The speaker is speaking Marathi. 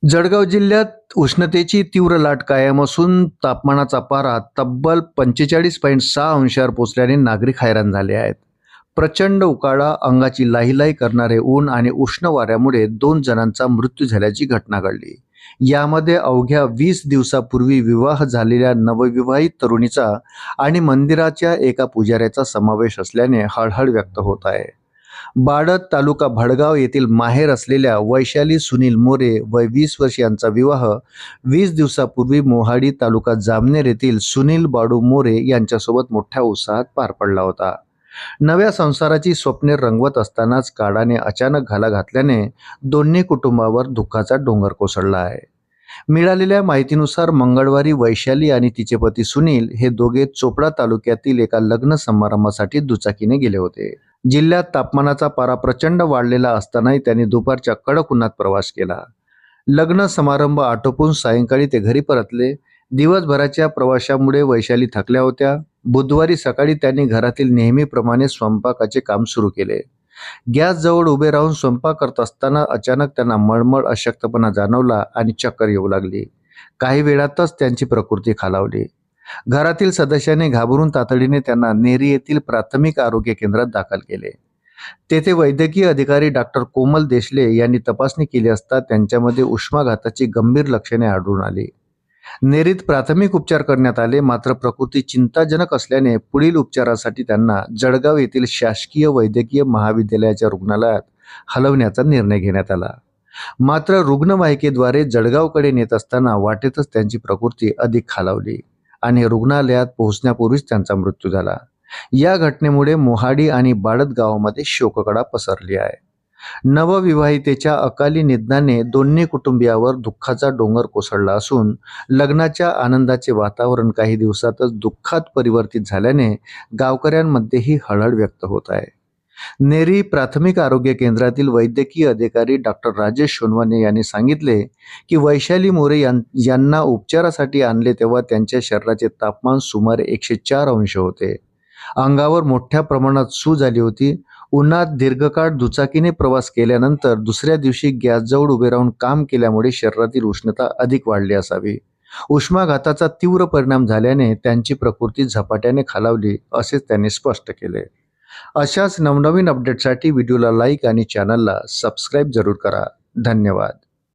जळगाव जिल्ह्यात उष्णतेची तीव्र लाट कायम असून तापमानाचा पारा तब्बल 45.6 अंशावर पोचल्याने नागरिक हैराण झाले आहेत. प्रचंड उकाडा, अंगाची लाहीलाही करणारे ऊन आणि उष्ण वाऱ्यामुळे 2 जणांचा मृत्यू झाल्याची घटना घडली. यामध्ये अवघ्या 20 दिवसापूर्वी विवाह झालेल्या नवविवाहित तरुणीचा आणि मंदिराच्या एका पुजाऱ्याचा समावेश असल्याने हळहळ व्यक्त होत आहे. बाळद तालुका भडगाव येथील माहेर असलेल्या वैशाली सुनील मोरे वय 20 वर्ष यांचा विवाह 20 दिवसापूर्वी मोहाडी तालुका जामनेर येथील सुनील बाडू मोरे यांच्यासोबत मोठ्या उत्साहात पार पडला होता. नव्या संसाराची स्वप्ने रंगवत असतानाच काळाने अचानक घाला घातल्याने दोन्ही कुटुंबावर दुःखाचा डोंगर कोसळला आहे. मिळालेल्या माहितीनुसार मंगळवारी वैशाली आणि तिचे पती सुनील हे दोघे चोपडा तालुक्यातील एका लग्न समारंभासाठी दुचाकीने गेले होते. जिल्ह्यात तापमानाचा पारा प्रचंड वाढलेला असतानाही त्यांनी दुपारच्या कडक उन्हात प्रवास केला. लग्न समारंभ आटोपून सायंकाळी ते घरी परतले. दिवसभराच्या प्रवासामुळे वैशाली थकल्या होत्या. बुधवारी सकाळी त्यांनी घरातील नेहमीप्रमाणे स्वयंपाकाचे काम सुरू केले. गॅस जवळ उभे राहून स्वयंपाक करत असताना अचानक त्यांना मळमळ, अशक्तपणा जाणवला आणि चक्कर येऊ लागली. काही वेळातच त्यांची प्रकृती खालावली. घरातील सदस्यांनी घाबरून तातडीने त्यांना नेरी येथील प्राथमिक आरोग्य केंद्रात दाखल केले. तेथे वैद्यकीय अधिकारी डॉक्टर कोमल देशले यांनी तपासणी केली असता त्यांच्यामध्ये उष्माघाताची गंभीर लक्षणे आढळून आली. नेरीत प्राथमिक उपचार करण्यात आले, मात्र प्रकृती चिंताजनक असल्याने पुढील उपचारासाठी त्यांना जळगाव येथील शासकीय वैद्यकीय महाविद्यालयाच्या रुग्णालयात हलवण्याचा निर्णय घेण्यात आला. मात्र रुग्णवाहिकेद्वारे जळगावकडे नेत असताना वाटेतच त्यांची प्रकृती अधिक खालावली आणि रुग्णालयात पोहोचण्यापूर्वीच त्यांचा मृत्यू झाला. या घटनेमुळे मोहाडी आणि बाळद गावामध्ये शोककळा पसरली आहे. नवविवाहितेच्या अकाली निधनाने दोन्ही कुटुंबियावर दुःखाचा डोंगर कोसळला असून लग्नाच्या आनंदाचे वातावरण काही दिवसातच दुःखात परिवर्तित झाल्याने गावकऱ्यांमध्येही हळहळ व्यक्त होत आहे. नेरी प्राथमिक आरोग्य केंद्रातील वैद्यकीय अधिकारी डॉक्टर राजेश सोनवाने यांनी सांगितले की वैशाली मोरे यांना उपचारासाठी आणले तेव्हा त्यांच्या शरीराचे तापमान सुमारे 104 अंश होते. अंगावर मोठ्या प्रमाणात सूज आली होती. उन्हात दीर्घकाळ दुचाकीने प्रवास केल्यानंतर दुसऱ्या दिवशी गॅसजवळ उभे राहून काम केल्यामुळे शरीरातील उष्णता अधिक वाढली असावी. उष्माघाताचा तीव्र परिणाम झाल्याने त्यांची प्रकृती झपाट्याने खालावली असेच त्यांनी स्पष्ट केले. अशाच नवनवीन अपडेटसाठी व्हिडिओला लाईक आणि चॅनलला सबस्क्राईब जरूर करा. धन्यवाद.